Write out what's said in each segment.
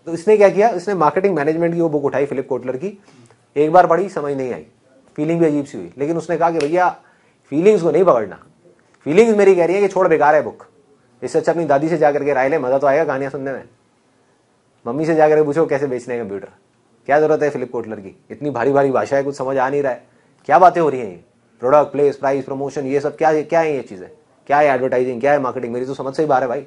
तो इसने क्या किया, इसने मार्केटिंग मैनेजमेंट की वो बुक उठाई फिलिप कोटलर की, एक बार पढ़ी समझ नहीं आई, फीलिंग भी अजीब सी हुई, लेकिन उसने कहा कि भैया फीलिंग्स को नहीं पकड़ना, फीलिंग्स मेरी कह रही है कि छोड़ बेकार है बुक, इससे अच्छा अपनी दादी से जाकर के राय ले, मजा तो आएगा कहानियां सुनने में। मम्मी से जाकर पूछो कैसे बेचने हैं कंप्यूटर, क्या जरूरत है फिलिप कोटलर की, इतनी भारी भारी भाषा है, कुछ समझ आ नहीं रहा है, क्या बातें हो रही हैं ये, प्रोडक्ट प्लेस प्राइस प्रमोशन ये सब क्या क्या है, ये चीजें क्या है, एडवर्टाइजिंग क्या है, मार्केटिंग, मेरी तो समझ से ही बाहर है भाई,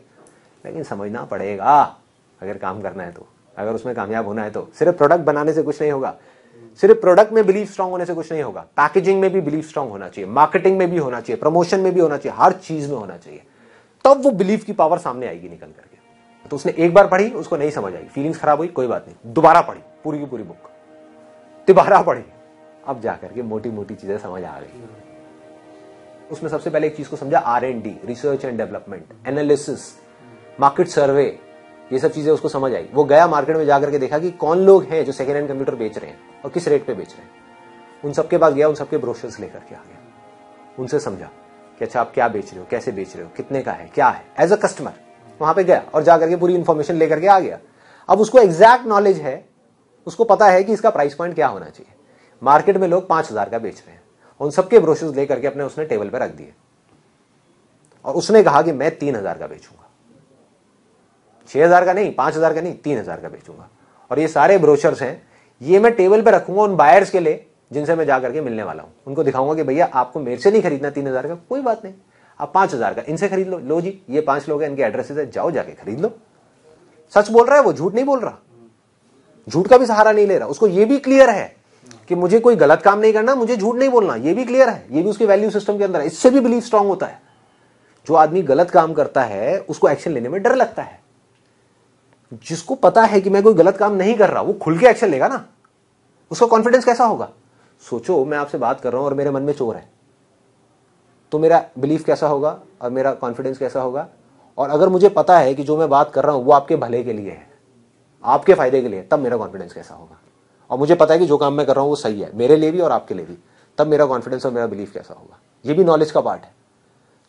लेकिन समझना पड़ेगा अगर काम करना है तो, अगर उसमें कामयाब होना है तो। सिर्फ प्रोडक्ट बनाने से कुछ नहीं होगा, सिर्फ प्रोडक्ट में बिलीव स्ट्रांग होने से कुछ नहीं होगा, पैकेजिंग में भी बिलीव स्ट्रांग होना चाहिए, मार्केटिंग में भी होना चाहिए, प्रमोशन में भी होना चाहिए, हर चीज में होना चाहिए, तब वो बिलीव की पावर सामने आएगी निकल करके। तो उसने एक बार पढ़ी, उसको नहीं समझ आई, फीलिंग्स खराब हुई, कोई बात नहीं, दोबारा पढ़ी पूरी की पूरी बुक, दोबारा पढ़ी, अब जाकर के मोटी मोटी चीजें समझ आ गई। उसमें सबसे पहले एक चीज को समझा, R&D, research and development, analysis, market सर्वे, ये सब चीजें उसको समझ आई। वो गया मार्केट में जाकर के देखा कि कौन लोग हैं जो सेकेंड हैंड कंप्यूटर बेच रहे हैं और किस रेट पे बेच रहे हैं, उन सबके पास गया, उन सबके ब्रोशर्स लेकर के आ गया, उनसे समझा कि अच्छा आप क्या बेच रहे हो, कैसे बेच रहे हो, कितने का है, क्या है, एज अ कस्टमर वहां पे गया और जाकर के पूरी इंफॉर्मेशन लेकर के आ गया। अब उसको एग्जैक्ट नॉलेज है, उसको पता है कि इसका प्राइस पॉइंट क्या होना चाहिए। मार्केट में लोग 5,000 का बेच रहे हैं, उन सबके ब्रोशर्स लेकर के अपने उसने टेबल पर रख दिए और उसने कहा कि मैं 3,000 का बेचूंगा, 6,000 का नहीं, 5,000 का नहीं, 3,000 का बेचूंगा। और ये सारे ब्रोशर्स हैं, ये मैं टेबल पे रखूंगा उन बायर्स के लिए जिनसे मैं जाकर के मिलने वाला हूं, उनको दिखाऊंगा कि भैया आपको मेरे से नहीं खरीदना 3,000 का, कोई बात नहीं, आप 5,000 का इनसे खरीद लो, लो जी ये 5 लोग हैं, इनके एड्रेसेस है, जाओ जाके खरीद लो। सच बोल रहा है वो, झूठ नहीं बोल रहा, झूठ का भी सहारा नहीं ले रहा, उसको ये भी क्लियर है कि मुझे कोई गलत काम नहीं करना, मुझे झूठ नहीं बोलना, ये भी क्लियर है, ये भी उसके वैल्यू सिस्टम के अंदर है। इससे भी बिलीव स्ट्रांग होता है। जो आदमी गलत काम करता है उसको एक्शन लेने में डर लगता है, जिसको पता है कि मैं कोई गलत काम नहीं कर रहा, वो खुल के एक्शन लेगा ना, उसका कॉन्फिडेंस कैसा होगा। सोचो मैं आपसे बात कर रहा हूं और मेरे मन में चोर है, तो मेरा बिलीफ कैसा होगा और मेरा कॉन्फिडेंस कैसा होगा। और अगर मुझे पता है कि जो मैं बात कर रहा हूं वो आपके भले के लिए है, आपके फायदे के लिए, तब मेरा कॉन्फिडेंस कैसा होगा। और मुझे पता है कि जो काम मैं कर रहा हूं वो सही है मेरे लिए भी और आपके लिए भी, तब मेरा कॉन्फिडेंस और मेरा बिलीफ कैसा होगा। ये भी नॉलेज का पार्ट है,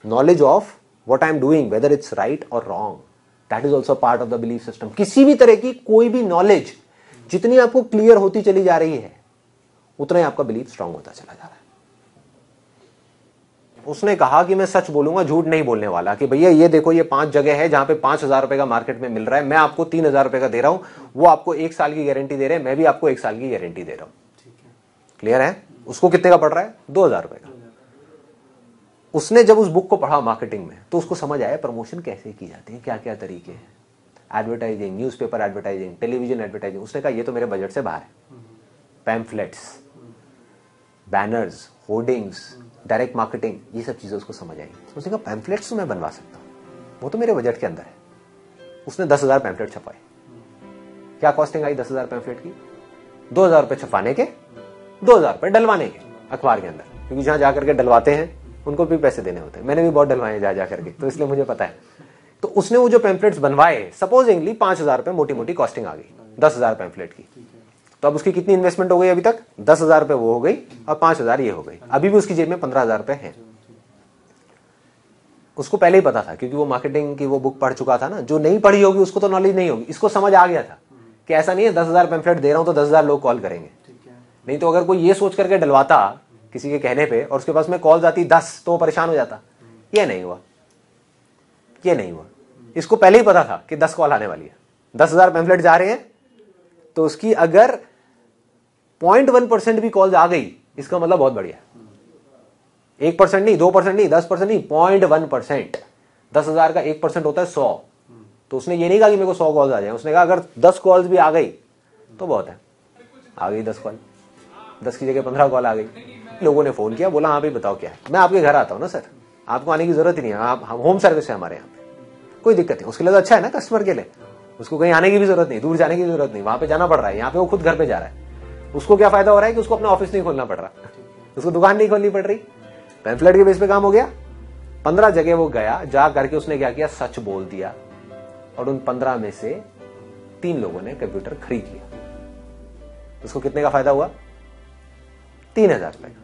knowledge of what I am doing, whether it's right और wrong, that is also part of the belief system. किसी भी तरह की कोई भी नॉलेज जितनी आपको क्लियर होती चली जा रही है उतना ही आपका बिलीफ स्ट्रांग होता चला जा रहा है। उसने कहा कि मैं सच बोलूंगा, झूठ नहीं बोलने वाला, कि भैया ये देखो ये 5 जगह है जहां पे 5,000 रुपए का मार्केट में मिल रहा है, मैं आपको 3,000 रुपए का दे रहा हूं, वो आपको 1 साल की गारंटी दे रहे हैं, मैं भी आपको 1 साल की गारंटी दे रहा हूं। क्लियर है। उसको कितने का पड़ रहा है, 2,000 रुपए का। उसने जब उस बुक को पढ़ा मार्केटिंग में तो उसको समझ आया प्रमोशन कैसे की जाती है, क्या क्या तरीके हैं, advertising, newspaper advertising, television advertising. उसने कहा ये तो मेरे बजट से बाहर है। Pamphlets, banners, hoardings, direct marketing, ये सब चीजें उसको समझ आई। उसने कहा पैम्फलेट्स तो मैं बनवा सकता हूं, वो तो मेरे बजट के अंदर है। उसने 10,000 पैम्फलेट छपाए। क्या कॉस्टिंग आई 10,000 पैम्फलेट की, 2,000 रुपए छपाने के, 2,000 रुपए डलवाने के अखबार के अंदर, क्योंकि जहां जाकर के डलवाते हैं उनको भी पैसे देने होते हैं। मैंने भी बहुत डलवाए जा जाकर के, तो इसलिए मुझे पता है। तो उसने वो जो पैम्फलेट्स बनवाए, सपोजिंगली 5,000 रुपए मोटी मोटी कॉस्टिंग आ गई 10,000 पैम्फलेट की। तो अब उसकी कितनी इन्वेस्टमेंट हो गई अभी तक, 10,000 रुपए वो हो गई और 5,000 ये हो गई। अभी भी उसकी जेब में 15,000 रुपए हैं। उसको पहले ही पता था क्योंकि वो मार्केटिंग की वो बुक पढ़ चुका था ना। जो नहीं पढ़ी होगी उसको तो नॉलेज नहीं होगी, इसको समझ आ गया था कि ऐसा नहीं है 10,000 पैम्फलेट दे रहा हूं तो 10,000 लोग कॉल करेंगे। नहीं तो अगर कोई ये सोच करके डलवाता किसी के कहने पे और उसके पास में कॉल आती 10 तो वो परेशान हो जाता। ये नहीं हुआ, ये नहीं हुआ। इसको पहले ही पता था कि 10 कॉल आने वाली है, 10,000 पैम्फलेट जा रहे हैं, तो उसकी अगर 0.1% भी कॉल्स आ गई इसका मतलब बहुत बढ़िया। 1% नहीं, 2% नहीं, 10% नहीं, 0.1%। 10,000 का 1% होता है 100। तो उसने ये नहीं कहा कि मेरे को 100 कॉल्स आ जाए, उसने कहा अगर 10 कॉल्स भी आ गई तो बहुत है। आ गई 10 कॉल, 10 की जगह 15 कॉल आ गई। लोगों ने फोन किया, बोला हाँ भाई बताओ क्या है। मैं आपके घर आता हूँ ना सर, आपको आने की जरूरत ही नहीं है, आप होम सर्विस है हमारे यहाँ पे, कोई दिक्कत नहीं। उसके लिए तो अच्छा है ना कस्टमर के लिए, उसको कहीं आने की भी जरूरत नहीं, दूर जाने की जरूरत नहीं, वहां पे जाना पड़ रहा है, यहाँ पे वो खुद घर पे जा रहा है। उसको क्या फायदा हो रहा है कि उसको अपना ऑफिस नहीं खोलना पड़ रहा, उसको दुकान नहीं खोलनी पड़ रही, पैम्फलेट के बेस पे काम हो गया। 15 जगह वो गया, जा करके उसने क्या किया, सच बोल दिया और उन 15 में से 3 लोगों ने कंप्यूटर खरीद लिया। उसको कितने का फायदा हुआ, 3,000 रुपए का।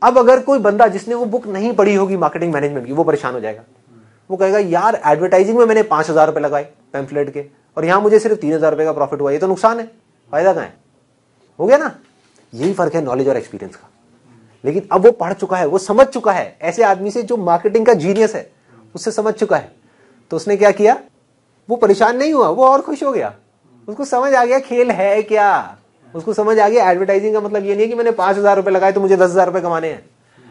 अब अगर कोई बंदा जिसने वो बुक नहीं पढ़ी होगी मार्केटिंग मैनेजमेंट की, वो परेशान हो जाएगा। वो कहेगा यार एडवर्टाइजिंग में मैंने 5,000 रुपए लगाए पैम्फलेट के और यहां मुझे सिर्फ 3,000 रुपए का प्रॉफिट हुआ, ये तो नुकसान है, फायदा कहां है? हो गया ना। यही फर्क है नॉलेज और एक्सपीरियंस का। लेकिन अब वो पढ़ चुका है, वो समझ चुका है, ऐसे आदमी से जो मार्केटिंग का जीनियस है उससे समझ चुका है, तो उसने क्या किया, वो परेशान नहीं हुआ, वो और खुश हो गया। उसको समझ आ गया खेल है क्या, उसको समझ आ गया एडवर्टाइजिंग का मतलब ये नहीं कि मैंने 5,000 रुपए लगाए तो मुझे 10,000 रुपए कमाने हैं।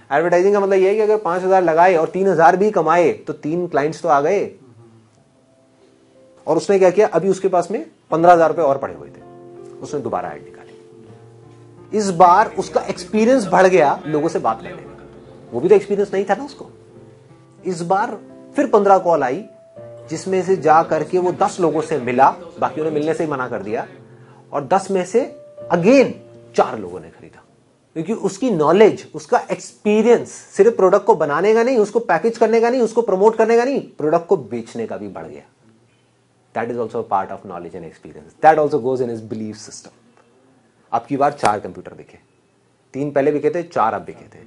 एडवर्टाइजिंग का मतलब ये है कि अगर 5,000 लगाए और 3,000 भी कमाए तो 3 क्लाइंट्स तो आ गए। और उसने क्या किया, अभी उसके पास में 15,000 रुपए और पड़े हुए थे, उसने दोबारा ऐड निकाली। इस बार उसका एक्सपीरियंस बढ़ गया लोगों से बात करने में, वो भी तो एक्सपीरियंस नहीं था ना उसको। इस बार फिर 15 कॉल आई, जिसमें से जा करके वो 10 लोगों से मिला, बाकियों ने मिलने से ही मना कर दिया, और 10 में से अगेन 4 लोगों ने खरीदा, क्योंकि उसकी नॉलेज, उसका एक्सपीरियंस सिर्फ प्रोडक्ट को बनाने का नहीं, उसको पैकेज करने का नहीं, उसको प्रमोट करने का नहीं, प्रोडक्ट को बेचने का भी बढ़ गया। That is also part of knowledge and experience, that also goes in his belief system. अब की बार 4 कंप्यूटर बिके, 3 पहले बिके थे, 4 अब बिके थे।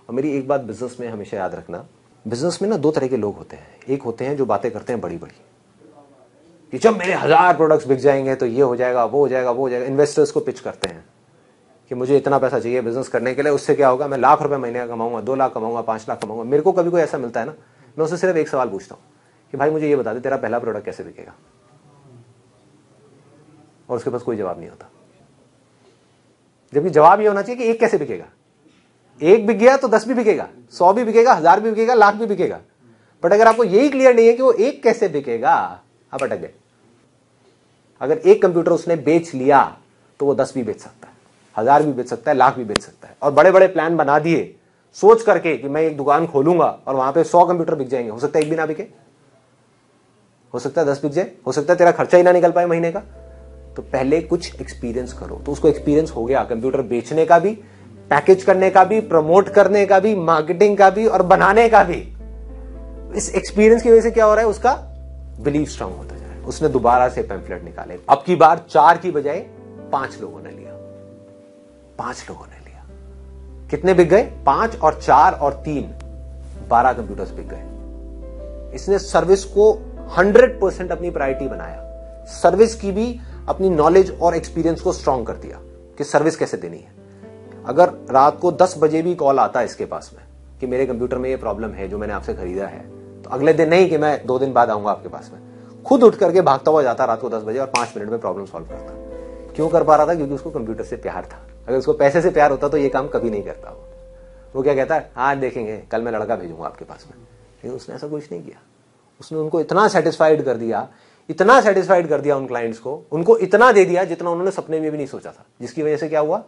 और मेरी एक बात बिजनेस में हमेशा याद रखना, बिजनेस में ना 2 तरह के लोग होते हैं। एक होते हैं जो बातें करते हैं बड़ी बड़ी, कि जब मेरे 1000 प्रोडक्ट्स बिक जाएंगे तो ये हो जाएगा, वो हो जाएगा, वो हो जाएगा। इन्वेस्टर्स को पिच करते हैं कि मुझे इतना पैसा चाहिए बिजनेस करने के लिए, उससे क्या होगा, मैं लाख रुपए महीने का कमाऊंगा, 2 लाख कमाऊंगा, 5 लाख कमाऊंगा। मेरे को कभी कोई ऐसा मिलता है ना, मैं उससे सिर्फ एक सवाल पूछता हूँ कि भाई मुझे ये बता दे, तेरा पहला प्रोडक्ट कैसे बिकेगा? और उसके पास कोई जवाब नहीं होता। जबकि जवाब ये होना चाहिए कि एक कैसे बिकेगा। एक बिक गया तो 10 भी बिकेगा, 100 भी बिकेगा, 1000 भी बिकेगा, लाख भी बिकेगा। बट अगर आपको यही क्लियर नहीं है कि वो एक कैसे बिकेगा, आप अटक गए। अगर एक कंप्यूटर उसने बेच लिया तो वो 10 भी बेच सकता है, 1000 भी बेच सकता है, लाख भी बेच सकता है। और बड़े बड़े प्लान बना दिए सोच करके कि मैं एक दुकान खोलूंगा और वहां पे 100 कंप्यूटर बिक जाएंगे। हो सकता है एक भी ना बिके, हो सकता है 10 बिक जाए, हो सकता है तेरा खर्चा ही ना निकल पाए महीने का। तो पहले कुछ एक्सपीरियंस करो। तो उसको एक्सपीरियंस हो गया कंप्यूटर बेचने का भी, पैकेज करने का भी, प्रमोट करने का भी, मार्केटिंग का भी और बनाने का भी। इस एक्सपीरियंस की वजह से क्या हो रहा है, उसका बिलीव स्ट्रांग होता जा रहा है। उसने दोबारा से पैम्फलेट निकाले। अब की बार 4 की बजाय 5 लोगों ने लिया, 5 लोगों ने लिया। कितने बिक गए? 5 और 4 और 3, 12 कंप्यूटर्स बिक गए। इसने सर्विस को 100% अपनी प्रायोरिटी बनाया। सर्विस की भी अपनी नॉलेज और एक्सपीरियंस को स्ट्रांग कर दिया कि सर्विस कैसे देनी है। अगर रात को 10 बजे भी कॉल आता है इसके पास में कि मेरे कंप्यूटर में ये प्रॉब्लम है जो मैंने आपसे खरीदा है, तो अगले दिन नहीं कि मैं 2 दिन बाद आऊंगा आपके पास में, खुद उठ करके भागता हुआ जाता रात को 10 बजे और 5 मिनट में प्रॉब्लम सॉल्व करता। क्यों कर पा रहा था? क्योंकि उसको कंप्यूटर से प्यार था। अगर उसको पैसे से प्यार होता तो ये काम कभी नहीं करता। वो क्या कहता है, आज देखेंगे, कल मैं लड़का भेजूंगा आपके पास में। लेकिन उसने ऐसा कुछ नहीं किया। उसने उनको इतना सेटिस्फाइड कर दिया, इतना सेटिस्फाइड कर दिया उन क्लाइंट्स को, उनको इतना दे दिया जितना उन्होंने सपने में भी नहीं सोचा था। जिसकी वजह से क्या हुआ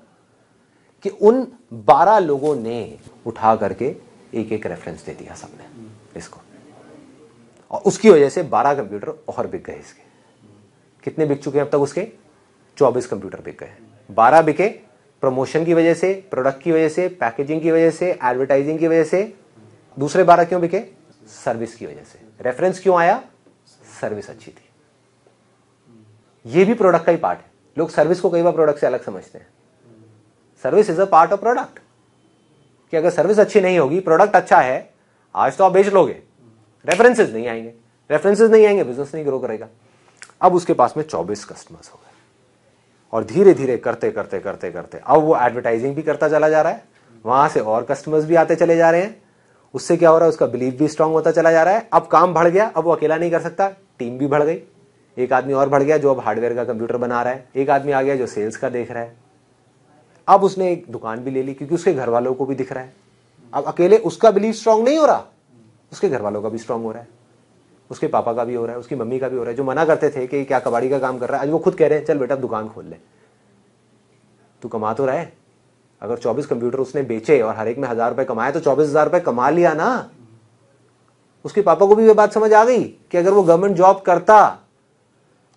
कि उन 12 लोगों ने उठा करके एक एक रेफरेंस दे दिया सबने इसको, और उसकी वजह से 12 कंप्यूटर और बिक गए इसके। कितने बिक चुके हैं अब तक उसके? 24 कंप्यूटर बिक गए। 12 बिके प्रमोशन की वजह से, प्रोडक्ट की वजह से, पैकेजिंग की वजह से, एडवर्टाइजिंग की वजह से। दूसरे 12 क्यों बिके? सर्विस की वजह से। रेफरेंस क्यों आया? सर्विस अच्छी थी। ये भी प्रोडक्ट का ही पार्ट है। लोग सर्विस को कई बार प्रोडक्ट से अलग समझते हैं। Service is a part of product. कि अगर सर्विस अच्छी नहीं होगी, प्रोडक्ट अच्छा है, आज तो आप बेच लोगे, रेफरेंसेस नहीं आएंगे, रेफरेंसेस नहीं आएंगे, बिजनेस नहीं ग्रो करेगा। अब उसके पास में 24 कस्टमर्स हो गए, और धीरे धीरे करते करते करते करते अब वो एडवर्टाइजिंग भी करता चला जा रहा है, वहां से और कस्टमर्स भी आते चले जा रहे हैं। उससे क्या हो रहा है, उसका बिलीफ भी स्ट्रांग होता चला जा रहा है। अब काम बढ़ गया, अब वो अकेला नहीं कर सकता, टीम भी बढ़ गई। एक आदमी और बढ़ गया जो अब हार्डवेयर का कंप्यूटर बना रहा है, एक आदमी आ गया जो सेल्स का देख रहा है। अब उसने एक दुकान भी ले ली क्योंकि उसके घर वालों को भी दिख रहा है। अब अकेले उसका बिलीफ स्ट्रांग नहीं हो रहा, उसके घर वालों का भी स्ट्रांग हो रहा है, उसके पापा का भी हो रहा है, उसकी मम्मी का भी हो रहा है। जो मना करते थे कि क्या कबाड़ी का काम कर रहा है, आज वो खुद कह रहे हैं चल बेटा दुकान खोल ले, तू कमा तो रहा है। अगर 24 कंप्यूटर उसने बेचे और हर एक में 1000 रुपए कमाए तो 24,000 रुपए कमा लिया ना। उसके पापा को भी ये बात समझ आ गई कि अगर वो गवर्नमेंट जॉब करता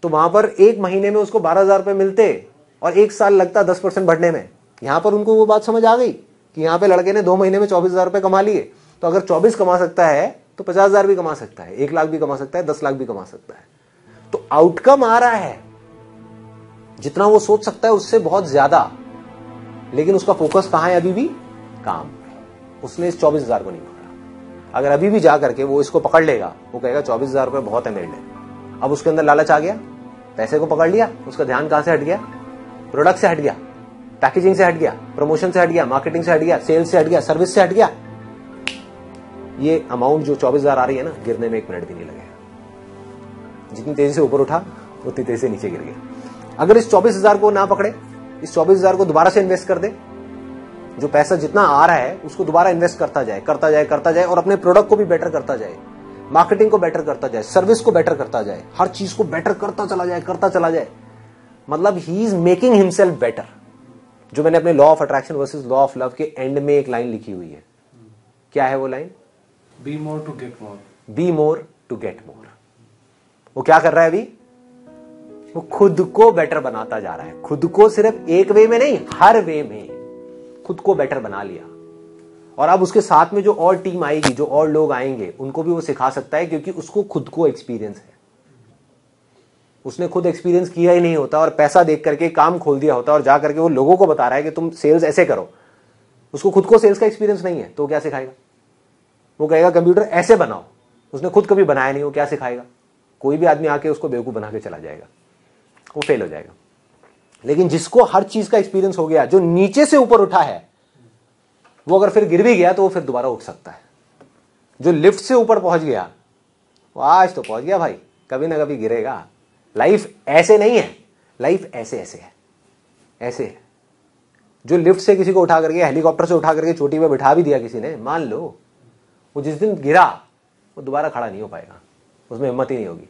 तो वहां पर एक महीने में उसको 12,000 रुपए मिलते और 1 साल लगता 10% बढ़ने में। यहां पर उनको वो बात समझ आ गई कि यहां पे लड़के ने 2 महीने में 24,000 रुपए कमा लिए, तो अगर 24 कमा सकता है तो 50,000 भी कमा सकता है, 1 लाख भी कमा सकता है, 10 लाख भी कमा सकता है। तो आउटकम आ रहा है जितना वो सोच सकता है उससे बहुत ज्यादा, लेकिन उसका फोकस कहां है अभी भी? काम। उसने इस 24,000 को नहीं पकड़ा। अगर अभी भी जा करके वो इसको पकड़ लेगा, वो कहेगा 24,000 रुपए बहुत है मेरे लिए। अब उसके अंदर लालच आ गया, पैसे को पकड़ लिया, उसका ध्यान कहां से हट गया? प्रोडक्ट से हट गया, पैकेजिंग से हट गया, प्रमोशन से हट गया, मार्केटिंग से हट गया, सेल्स से हट गया, सर्विस से हट गया। ये अमाउंट जो 24,000 आ रही है ना, गिरने में 1 मिनट भी नहीं लगेगा। जितनी तेजी से ऊपर उठा उतनी तेजी से नीचे गिर गया। अगर इस 24,000 को ना पकड़े, इस 24,000 को दोबारा से इन्वेस्ट कर दे, जो पैसा जितना आ रहा है उसको दोबारा इन्वेस्ट करता जाए, करता जाए, करता जाए, और अपने प्रोडक्ट को भी बेटर करता जाए, मार्केटिंग को बेटर करता जाए, सर्विस को बेटर करता जाए, हर चीज को बेटर करता चला जाए, करता चला जाए, मतलब he is making himself better. जो मैंने अपने law of attraction versus law of love के एंड में एक लाइन लिखी हुई है, क्या है वो line? Be more to get more. Be more to get more. वो क्या कर रहा है अभी? वो खुद को बेटर बनाता जा रहा है। खुद को सिर्फ एक वे में नहीं, हर वे में खुद को बेटर बना लिया। और अब उसके साथ में जो और टीम आएगी, जो और लोग आएंगे, उनको भी वो सिखा सकता है, क्योंकि उसको खुद को एक्सपीरियंस है। उसने खुद एक्सपीरियंस किया ही नहीं होता और पैसा देख करके काम खोल दिया होता और जा करके वो लोगों को बता रहा है कि तुम सेल्स ऐसे करो। उसको खुद को सेल्स का एक्सपीरियंस नहीं है तो वो क्या सिखाएगा? वो कहेगा कंप्यूटर ऐसे बनाओ, उसने खुद कभी बनाया नहीं, वो क्या सिखाएगा? कोई भी आदमी आके उसको बेवकूफ बना के चला जाएगा, वो फेल हो जाएगा। लेकिन जिसको हर चीज का एक्सपीरियंस हो गया, जो नीचे से ऊपर उठा है, वो अगर फिर गिर भी गया तो वो फिर दोबारा उठ सकता है। जो लिफ्ट से ऊपर पहुंच गया वो आज तो पहुंच गया भाई, कभी ना कभी गिरेगा। लाइफ ऐसे नहीं है, लाइफ ऐसे ऐसे है, ऐसे है। जो लिफ्ट से किसी को उठा करके, हेलीकॉप्टर से उठा करके चोटी पे बिठा भी दिया किसी ने, मान लो वो जिस दिन गिरा वो दोबारा खड़ा नहीं हो पाएगा, उसमें हिम्मत ही नहीं होगी,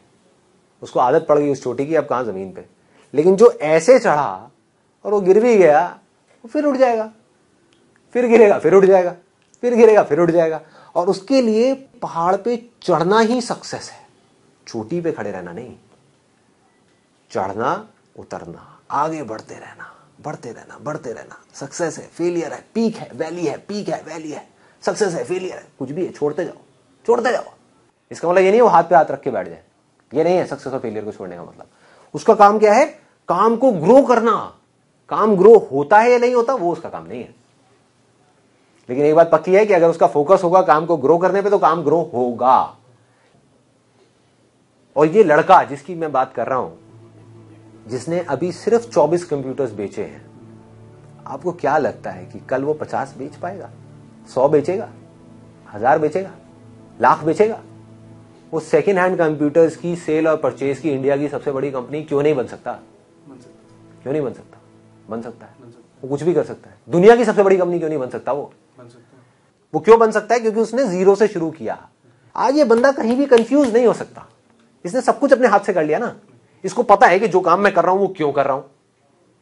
उसको आदत पड़ गई उस चोटी की, अब कहां जमीन पे। लेकिन जो ऐसे चढ़ा और वो गिर भी गया, वो फिर उठ जाएगा, फिर गिरेगा, फिर उठ जाएगा, फिर गिरेगा, फिर उठ जाएगा। और उसके लिए पहाड़ पे चढ़ना ही सक्सेस है, चोटी पे खड़े रहना नहीं। चढ़ना, उतरना, आगे बढ़ते रहना, बढ़ते रहना, बढ़ते रहना, सक्सेस है, फेलियर है, पीक है, वैली है, पीक है, वैली है, सक्सेस है, फेलियर है, कुछ भी है, छोड़ते जाओ, छोड़ते जाओ। इसका मतलब ये नहीं वो हाथ पे हाथ रख के बैठ जाए, ये नहीं है सक्सेस और फेलियर को छोड़ने का मतलब। उसका काम क्या है? काम को ग्रो करना। काम ग्रो होता है या नहीं होता वो उसका काम नहीं है। लेकिन एक बात पक्की है कि अगर उसका फोकस होगा काम को ग्रो करने पे तो काम ग्रो होगा। और ये लड़का जिसकी मैं बात कर रहा हूं, जिसने अभी सिर्फ 24 कंप्यूटर्स बेचे हैं, आपको क्या लगता है कि कल वो 50 बेच पाएगा? 100 बेचेगा? 1000 बेचेगा? लाख बेचेगा? वो सेकेंड हैंड कंप्यूटर्स की सेल और परचेज की इंडिया की सबसे बड़ी कंपनी क्यों नहीं बन सकता? क्यों नहीं बन सकता? बन सकता है, वो कुछ भी कर सकता है। दुनिया की सबसे बड़ी कंपनी क्यों नहीं बन सकता? वो क्यों बन सकता है? क्योंकि उसने जीरो से शुरू किया। आज ये बंदा कहीं भी कंफ्यूज नहीं हो सकता, इसने सब कुछ अपने हाथ से कर लिया ना। इसको पता है कि जो काम मैं कर रहा हूं वो क्यों कर रहा हूं,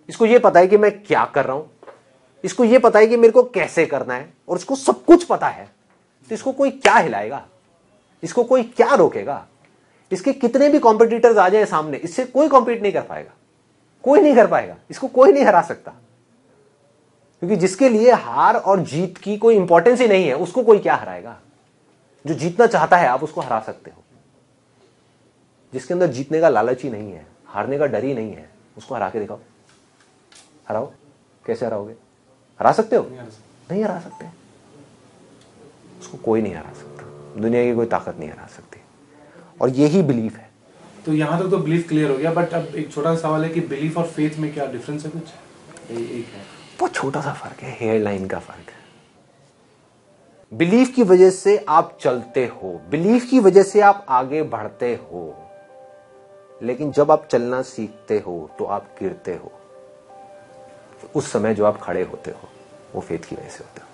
इसको ये पता है कि मैं क्या कर रहा हूं, इसको ये पता है कि मेरे को कैसे करना है, और इसको सब कुछ पता है। तो इसको कोई क्या हिलाएगा? इसको कोई क्या रोकेगा? इसके कितने भी कॉम्पिटिटर्स आ जाए सामने, इससे कोई कॉम्पीट नहीं कर पाएगा, कोई नहीं कर पाएगा, इसको कोई नहीं हरा सकता। क्योंकि जिसके लिए हार और जीत की कोई इंपॉर्टेंस ही नहीं है, उसको कोई क्या हराएगा? जो जीतना चाहता है आप उसको हरा सकते हो। जिसके अंदर जीतने का लालच ही नहीं है, हारने का डर ही नहीं है, उसको हरा के दिखाओ। हराओ, कैसे हराओगे? हरा सकते हो? नहीं हरा सकते। उसको कोई नहीं हरा सकता, दुनिया की कोई ताकत नहीं हरा सकती। और यही बिलीफ है। तो यहां तक तो बिलीफ क्लियर हो गया, बट अब एक छोटा सा सवाल है कि बिलीफ और फेथ में क्या डिफरेंस है? कुछ एक है, बहुत छोटा सा फर्क है, हेयर लाइन का फर्क है। बिलीफ की वजह से आप चलते हो, बिलीफ की वजह से आप आगे बढ़ते हो। लेकिन जब आप चलना सीखते हो तो आप गिरते हो। उस समय जो आप खड़े होते हो वो फेथ की वजह से होता है।